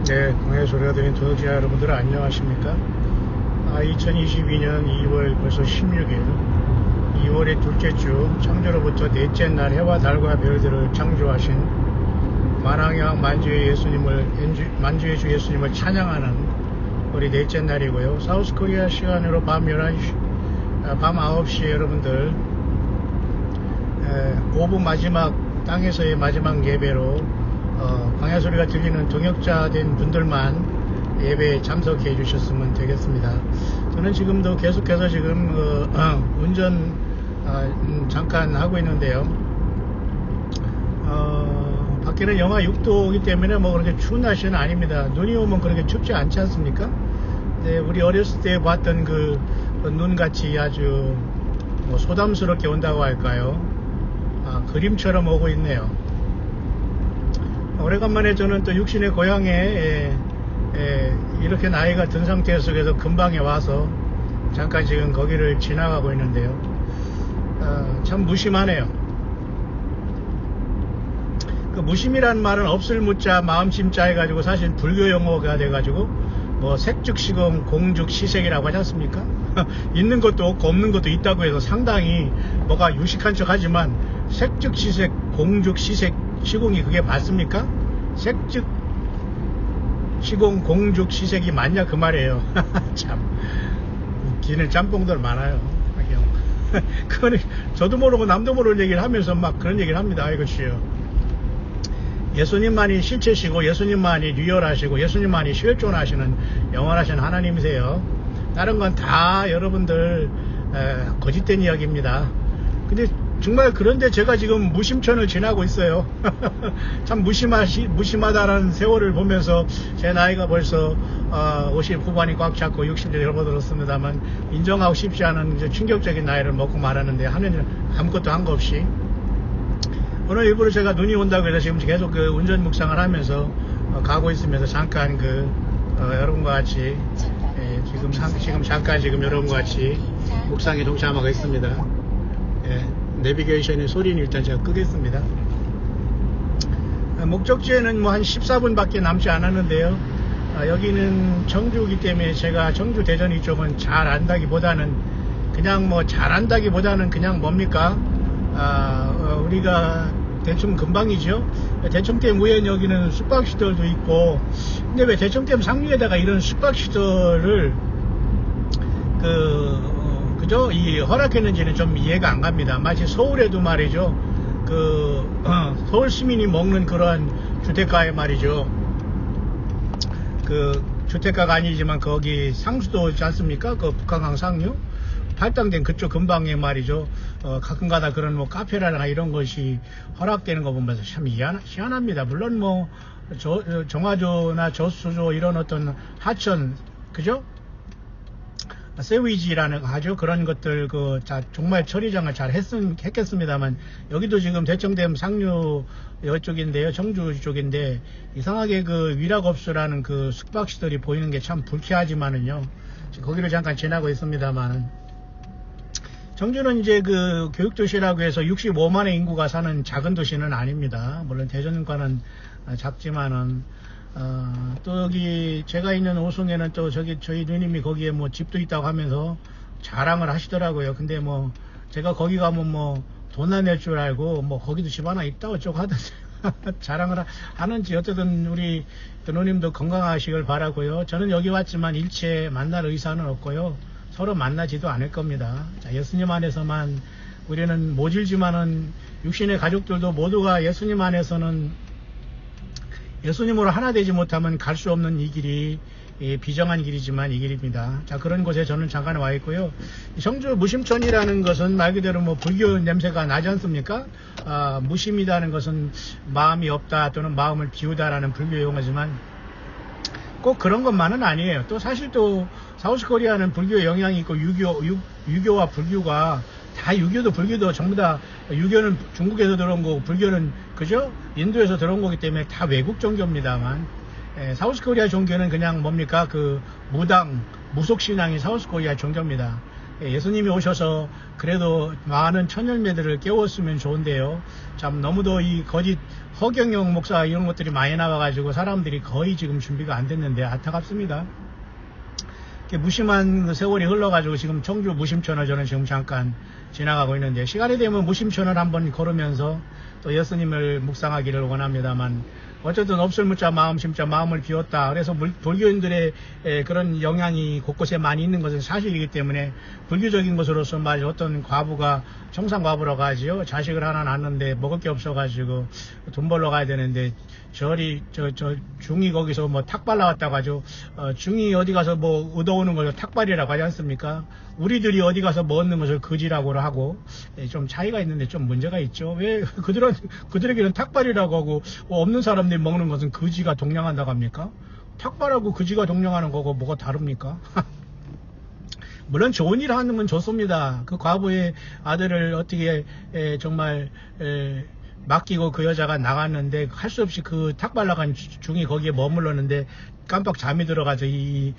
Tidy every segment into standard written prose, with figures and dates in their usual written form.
네, 광야의 소리가 들린 도덕자 여러분들 안녕하십니까? 2022년 2월 벌써 16일 2월의 둘째 주 창조로부터 넷째 날 해와 달과 별들을 창조하신 만왕의 만주의 만주의 주 예수님을 찬양하는 우리 넷째 날이고요. 사우스코리아 시간으로 밤 9시에 여러분들 5부 마지막 땅에서의 마지막 예배로 광야 소리가 들리는 동역자 된 분들만 예배에 참석해 주셨으면 되겠습니다. 저는 지금도 계속해서 지금 운전 잠깐 하고 있는데요. 밖에는 영하 6도이기 때문에 뭐 그렇게 추운 날씨는 아닙니다. 눈이 오면 그렇게 춥지 않지 않습니까? 네, 우리 어렸을 때 봤던 그 눈같이 아주 뭐 소담스럽게 온다고 할까요? 그림처럼 오고 있네요. 오래간만에 저는 또 육신의 고향에 이렇게 나이가 든 상태 속에서 근방에 와서 잠깐 지금 거기를 지나가고 있는데요. 참 무심하네요. 그 무심이란 말은 없을 무자 마음심자 해가지고 사실 불교 용어가 돼가지고 뭐 색즉시공 공즉시색이라고 하지 않습니까? 있는 것도 없고 없는 것도 있다고 해서 상당히 뭐가 유식한 척 하지만 색즉시색 공즉시색 시공이 그게 맞습니까? 색즉시공 공즉시색이 맞냐 그 말이에요. 참 웃기는 짬뽕들 많아요. 그거는 저도 모르고 남도 모르는 얘기를 하면서 막 그런 얘기를 합니다. 아이고 주여, 예수님만이 실체시고 예수님만이 리얼하시고 예수님만이 실존하시는 영원하신 하나님이세요. 다른 건 다 여러분들 거짓된 이야기입니다. 근데 정말 그런데 제가 지금 무심천을 지나고 있어요. 참 무심하다라는 세월을 보면서 제 나이가 벌써 50 후반이 꽉 찼고 60대 접어들었습니다만 인정하고 싶지 않은 충격적인 나이를 먹고 말았는데 하는 아무것도 한 거 없이 오늘 일부러 제가 눈이 온다고 해서 지금 계속 그 운전 묵상을 하면서 가고 있으면서 잠깐 여러분과 같이 지금 잠깐 여러분과 같이 묵상에 동참하고 있습니다. 내비게이션의 소리는 일단 제가 끄겠습니다. 목적지에는 뭐 한 14분밖에 남지 않았는데요. 여기는 청주이기 때문에 제가 청주 대전 이쪽은 잘 안다기보다는 그냥 뭡니까? 우리가 대충 금방이죠. 대청댐 위에 여기는 숙박시설도 있고, 근데 왜 대청댐 상류에다가 이런 숙박시설을 그죠? 허락했는지는 좀 이해가 안 갑니다. 마치 서울에도 말이죠. 서울 시민이 먹는 그런 주택가에 말이죠. 주택가가 아니지만 거기 상수도 있지 않습니까? 북한강 상류? 할당된 그쪽 근방에 말이죠. 가끔가다 그런 뭐 카페라나 이런 것이 허락되는 거 보면서 참 희한합니다. 물론 뭐 정화조나 저수조 이런 어떤 하천, 그죠? 세위지라는 거 하죠. 그런 것들 정말 처리장을 잘 했겠습니다만 여기도 지금 대청댐 상류 이쪽인데요. 청주 쪽인데 이상하게 위락업소라는 숙박시설이 보이는 게 참 불쾌하지만은요. 거기를 잠깐 지나고 있습니다만 청주는 이제 교육도시라고 해서 65만의 인구가 사는 작은 도시는 아닙니다. 물론 대전과는 작지만은 또 여기 제가 있는 오송에는 또 저희 누님이 거기에 뭐 집도 있다고 하면서 자랑을 하시더라고요. 근데 뭐 제가 거기 가면 뭐 돈 안 낼 줄 알고 뭐 거기도 집 하나 있다 어쩌고 하던데 자랑을 하는지 어쨌든 우리 누님도 건강하시길 바라고요. 저는 여기 왔지만 일체 만날 의사는 없고요. 서로 만나지도 않을 겁니다. 자, 예수님 안에서만 우리는 모질지만은 육신의 가족들도 모두가 예수님 안에서는 예수님으로 하나 되지 못하면 갈 수 없는 이 길이 비정한 길이지만 이 길입니다. 자, 그런 곳에 저는 잠깐 와 있고요. 청주 무심천이라는 것은 말 그대로 뭐 불교 냄새가 나지 않습니까? 무심이라는 것은 마음이 없다 또는 마음을 비우다라는 불교 용어지만 꼭 그런 것만은 아니에요. 또 사실 또 사우스코리아는 불교 영향이 있고 유교와 불교가 다 유교도 불교도 전부 다 유교는 중국에서 들어온 거고 불교는 그죠? 인도에서 들어온 거기 때문에 다 외국 종교입니다만 사우스코리아 종교는 그냥 뭡니까? 무속신앙이 사우스코리아 종교입니다. 예수님이 오셔서 그래도 많은 천열매들을 깨웠으면 좋은데요. 참 너무도 이 거짓 허경영 목사 이런 것들이 많이 나와가지고 사람들이 거의 지금 준비가 안 됐는데 안타깝습니다. 무심한 세월이 흘러가지고 지금 청주 무심천을 저는 지금 잠깐 지나가고 있는데, 시간이 되면 무심천을 한번 걸으면서 또 예수님을 묵상하기를 원합니다만, 어쨌든 없을 묻자 마음 심자 마음을 비웠다. 그래서 불교인들의 그런 영향이 곳곳에 많이 있는 것은 사실이기 때문에, 불교적인 것으로서 말이죠. 어떤 과부가 청산과부라고 하지요. 자식을 하나 낳았는데 먹을 게 없어가지고 돈 벌러 가야 되는데, 중이 거기서 뭐 탁발 나왔다고 하죠. 중이 어디 가서 뭐 얻어오는 것을 탁발이라고 하지 않습니까? 우리들이 어디 가서 뭐 얻는 것을 거지라고 하고, 좀 차이가 있는데 좀 문제가 있죠. 왜 그들에게는 탁발이라고 하고 없는 사람들이 먹는 것은 거지가 동냥한다고 합니까? 탁발하고 거지가 동냥하는 거고 뭐가 다릅니까? 물론 좋은 일 하는 건 좋습니다. 그 과부의 아들을 어떻게 정말 맡기고 그 여자가 나갔는데, 할 수 없이 그 탁발 나간 중이 거기에 머물렀는데 깜빡 잠이 들어가서 이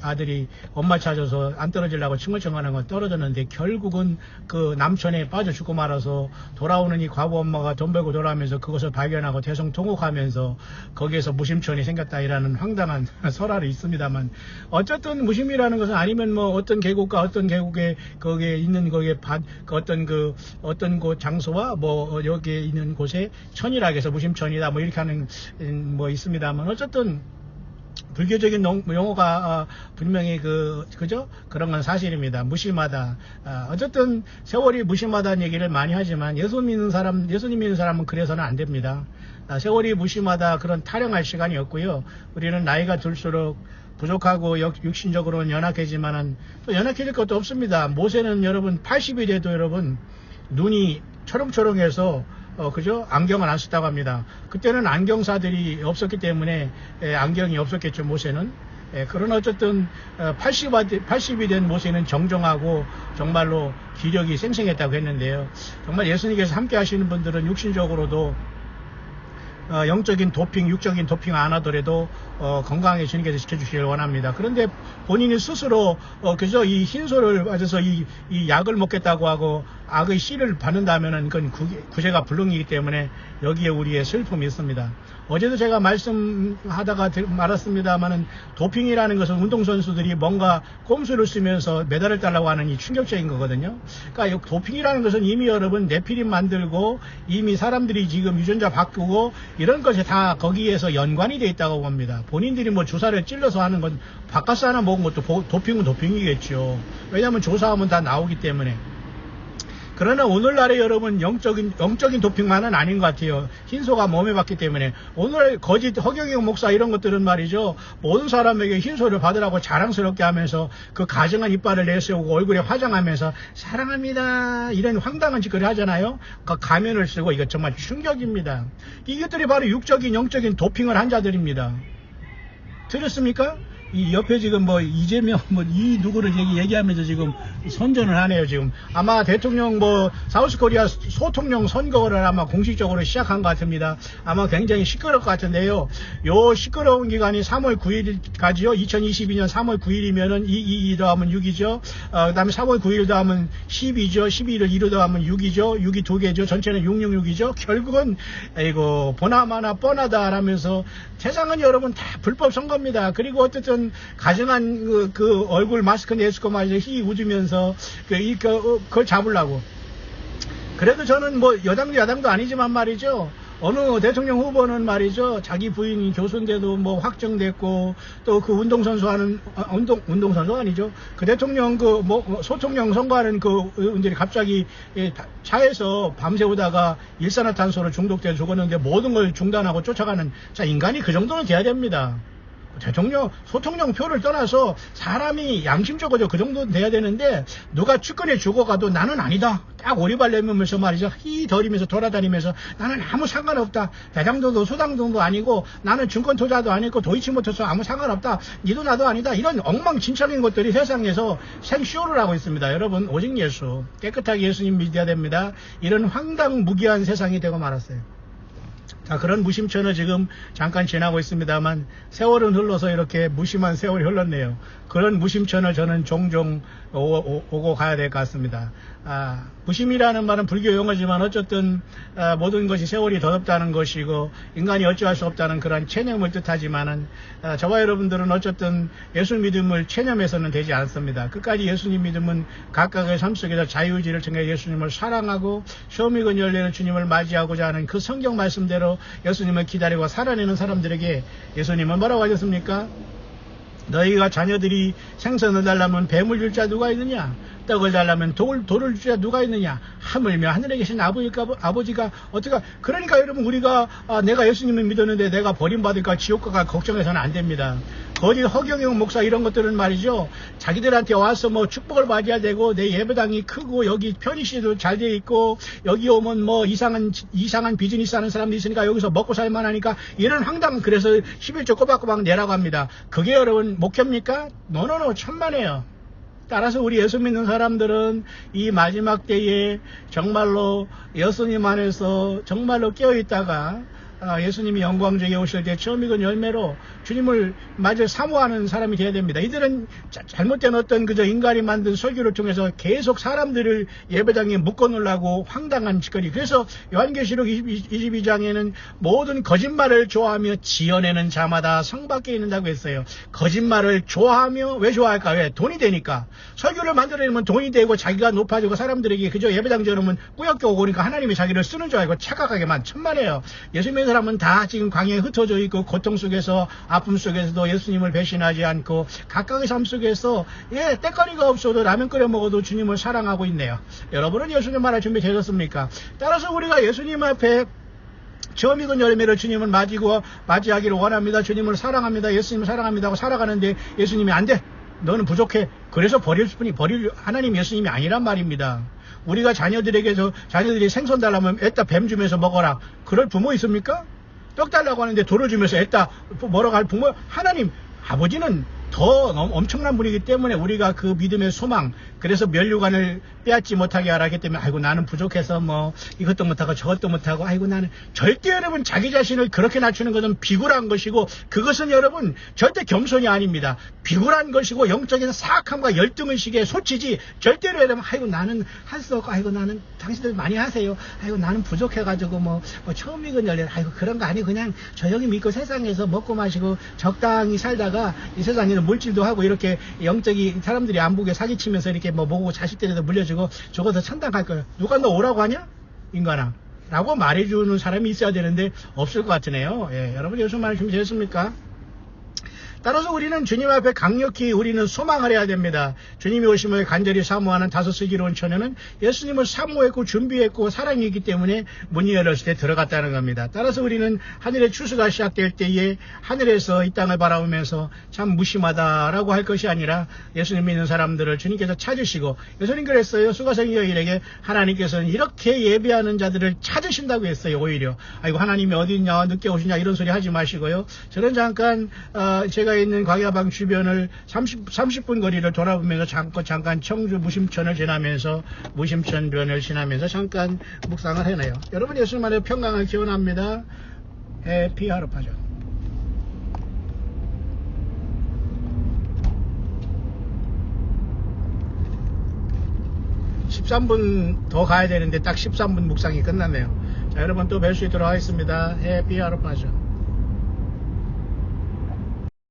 아들이 엄마 찾아서 안 떨어지려고 칭얼칭얼하는 건 떨어졌는데, 결국은 그 남천에 빠져 죽고 말아서 돌아오는 이 과부 엄마가 돈 벌고 돌아오면서 그것을 발견하고 대성통곡하면서 거기에서 무심천이 생겼다이라는 황당한 설화를 있습니다만, 어쨌든 무심이라는 것은 아니면 뭐 어떤 계곡과 어떤 계곡에 거기에 있는 거기에 어떤 곳 장소와 뭐 여기에 있는 곳에 천이라고 해서 무심천이다 뭐 이렇게 하는 뭐 있습니다만, 어쨌든 불교적인 용어가 분명히 그죠? 그런 건 사실입니다. 무심하다. 어쨌든 세월이 무심하다는 얘기를 많이 하지만, 예수 믿는 사람은 그래서는 안 됩니다. 세월이 무심하다, 그런 타령할 시간이 없고요. 우리는 나이가 들수록 부족하고 육신적으로는 연약해지만은 또 연약해질 것도 없습니다. 모세는 여러분 80이 돼도 여러분 눈이 초롱초롱해서 그죠? 안경을 안 썼다고 합니다. 그때는 안경사들이 없었기 때문에 안경이 없었겠죠, 모세는. 그러나 어쨌든 80이 된 모세는 정정하고 정말로 기력이 쌩쌩했다고 했는데요. 정말 예수님께서 함께 하시는 분들은 육신적으로도 영적인 도핑, 육적인 도핑 안 하더라도 건강하게 주님께서 지켜주시길 원합니다. 그런데 본인이 스스로 그저 이 흰소를 맞아서 이 약을 먹겠다고 하고 악의 씨를 받는다면은 그건 구제가 불능이기 때문에 여기에 우리의 슬픔이 있습니다. 어제도 제가 말씀하다가 말았습니다만은, 도핑이라는 것은 운동선수들이 뭔가 꼼수를 쓰면서 메달을 따려고 하는 이 충격적인 거거든요. 그러니까 도핑이라는 것은 이미 여러분 네피림 만들고 이미 사람들이 지금 유전자 바꾸고 이런 것이 다 거기에서 연관이 되어 있다고 봅니다. 본인들이 뭐 주사를 찔러서 하는 건 바카스 하나 먹은 것도 도핑은 도핑이겠죠. 왜냐하면 조사하면 다 나오기 때문에. 그러나 오늘날에 여러분 영적인 도핑만은 아닌 것 같아요. 흰소가 몸에 받기 때문에. 오늘 거짓 허경영 목사 이런 것들은 말이죠, 모든 사람에게 흰소를 받으라고 자랑스럽게 하면서 그 가정한 이빨을 내세우고 얼굴에 화장하면서 사랑합니다 이런 황당한 짓거리 하잖아요. 그 가면을 쓰고. 이거 정말 충격입니다. 이것들이 바로 육적인 영적인 도핑을 한 자들입니다. 들었습니까? 이 옆에 지금 뭐 이재명 이 누구를 얘기하면서 지금 선전을 하네요. 지금 아마 대통령 사우스코리아 소통령 선거를 아마 공식적으로 시작한 것 같습니다. 아마 굉장히 시끄러울 것 같은데요. 요 시끄러운 기간이 3월 9일까지요. 2022년 3월 9일이면은 2 더하면 6이죠. 그 다음에 3월 9일 더하면 10이죠. 12일을 2로 더하면 6이죠. 6이 2개죠. 전체는 666이죠. 결국은 이거 보나마나 뻔하다라면서, 세상은 여러분 다 불법 선거입니다. 그리고 어쨌든 가정한 그 얼굴 마스크 내수고 말이죠. 희 웃으면서 그걸 잡으려고. 그래도 저는 뭐 여당도 야당도 아니지만 말이죠, 어느 대통령 후보는 말이죠, 자기 부인이 교수인데도 뭐 확정됐고, 또 그 운동선수 아니죠. 그 대통령 소통령 선거하는 그 분들이 갑자기 차에서 밤새우다가 일산화탄소로 중독돼 죽었는데 모든 걸 중단하고 쫓아가는, 자, 인간이 그 정도는 돼야 됩니다. 대통령, 소통령 표를 떠나서 사람이 양심적으로 그 정도 돼야 되는데, 누가 측근에 죽어가도 나는 아니다. 딱 오리발 내밀면서 말이죠. 휘저리면서 돌아다니면서 나는 아무 상관없다. 대장동도 소당동도 아니고 나는 증권투자도 아니고 도이치모터스 아무 상관없다. 니도 나도 아니다. 이런 엉망진창인 것들이 세상에서 생쇼를 하고 있습니다. 여러분, 오직 예수. 깨끗하게 예수님 믿어야 됩니다. 이런 황당무계한 세상이 되고 말았어요. 자, 그런 무심천을 지금 잠깐 지나고 있습니다만 세월은 흘러서 이렇게 무심한 세월이 흘렀네요. 그런 무심천을 저는 종종 오고 가야 될 것 같습니다. 무심이라는 말은 불교 용어지만 어쨌든 모든 것이 세월이 더럽다는 것이고 인간이 어찌할 수 없다는 그런 체념을 뜻하지만은 저와 여러분들은 어쨌든 예수 믿음을 체념해서는 되지 않습니다. 끝까지 예수님 믿음은 각각의 삶 속에서 자유의지를 통해 예수님을 사랑하고 쇼미건 열리는 주님을 맞이하고자 하는 그 성경 말씀대로 예수님을 기다리고 살아내는 사람들에게 예수님은 뭐라고 하셨습니까? 너희가 자녀들이 생선을 달라면 뱀을 줄 자 누가 있느냐? 떡을 달라면 돌을 줄 자 누가 있느냐? 하물며 하늘에 계신 아버지가 어떻게 그러니까 여러분 우리가 내가 예수님을 믿었는데 내가 버림받을까 지옥가가 걱정해서는 안 됩니다. 거짓 허경영 목사 이런 것들은 말이죠. 자기들한테 와서 뭐 축복을 받아야 되고 내 예배당이 크고 여기 편의시도 잘 돼 있고 여기 오면 뭐 이상한 비즈니스 하는 사람도 있으니까 여기서 먹고 살만 하니까 이런 황당 그래서 11조 꼬박꼬박 내라고 합니다. 그게 여러분 목회입니까? 노노노 천만에요. 따라서 우리 예수 믿는 사람들은 이 마지막 때에 정말로 예수님 안에서 정말로 깨어있다가 예수님이 영광중에 오실 때 처음이건 열매로 주님을 마저 사모하는 사람이 되어야 됩니다. 이들은 잘못된 어떤 그저 인간이 만든 설교를 통해서 계속 사람들을 예배당에 묶어놓으려고 황당한 짓거리. 그래서 요한계시록 22장에는 모든 거짓말을 좋아하며 지어내는 자마다 성 밖에 있는다고 했어요. 거짓말을 좋아하며 왜 좋아할까? 왜? 돈이 되니까. 설교를 만들어내면 돈이 되고 자기가 높아지고 사람들에게 그저 예배당 저러면 꾸역꾸역 오니까 하나님이 자기를 쓰는 줄 알고 착각하게만 천만에요. 예수님의 사람은 다 지금 광야에 흩어져 있고 고통 속에서 아픔 속에서도 예수님을 배신하지 않고 각각의 삶 속에서 때거리가 없어도 라면 끓여 먹어도 주님을 사랑하고 있네요. 여러분은 예수님 만날 준비 되셨습니까? 따라서 우리가 예수님 앞에 처음 익은 열매를 주님을 맞이하기를 원합니다. 주님을 사랑합니다. 예수님을 사랑합니다 하고 살아가는데 예수님이 안 돼. 너는 부족해. 그래서 버릴 하나님 예수님이 아니란 말입니다. 우리가 자녀들이 생선 달라면 애따 뱀 주면서 먹어라. 그럴 부모 있습니까? 떡 달라고 하는데 돌을 주면서 애따 먹으러 갈 부모. 하나님 아버지는 더 엄청난 분이기 때문에 우리가 그 믿음의 소망, 그래서 면류관을 빼앗지 못하게 하라기 때문에 아이고 나는 부족해서 뭐 이것도 못하고 저것도 못하고 아이고 나는 절대 여러분 자기 자신을 그렇게 낮추는 것은 비굴한 것이고 그것은 여러분 절대 겸손이 아닙니다. 비굴한 것이고 영적인 사악함과 열등의식에 소치지 절대로 여러분 아이고 나는 할 수 없고 아이고 나는 당신들 많이 하세요. 아이고 나는 부족해가지고 뭐 처음 익은 열매 아이고 그런 거 아니고 그냥 조용히 믿고 세상에서 먹고 마시고 적당히 살다가 이 세상에는 물질도 하고 이렇게 영적인 사람들이 안 보게 사기치면서 이렇게 뭐 보고 자식들에도 물려주고 저거서 천당할 거예요. 누가 너 오라고 하냐? 인간아. 라고 말해주는 사람이 있어야 되는데 없을 것 같으네요. 예, 여러분 예수 말씀 준비되셨습니까? 따라서 우리는 주님 앞에 강력히 우리는 소망을 해야 됩니다. 주님이 오심을 간절히 사모하는 다섯 슬기로운 처녀는 예수님을 사모했고 준비했고 사랑이기 때문에 문이 열렸을 때 들어갔다는 겁니다. 따라서 우리는 하늘의 추수가 시작될 때에 하늘에서 이 땅을 바라보면서 참 무심하다라고 할 것이 아니라 예수님 믿는 사람들을 주님께서 찾으시고 예수님 그랬어요. 수가성 여인에게 하나님께서는 이렇게 예배하는 자들을 찾으신다고 했어요. 오히려 아이고 하나님이 어디 있냐 늦게 오시냐 이런 소리 하지 마시고요. 저는 잠깐 제가 있는 광야방 주변을 30분 거리를 돌아보면서 잠깐 청주 무심천을 지나면서 무심천변을 지나면서 잠깐 묵상을 해내요. 여러분 예수님만의 평강을 기원합니다. 해피 하루파죠. 13분 더 가야 되는데 딱 13분 묵상이 끝났네요. 자, 여러분 또 뵐 수 있도록 하겠습니다. 해피 하루파죠.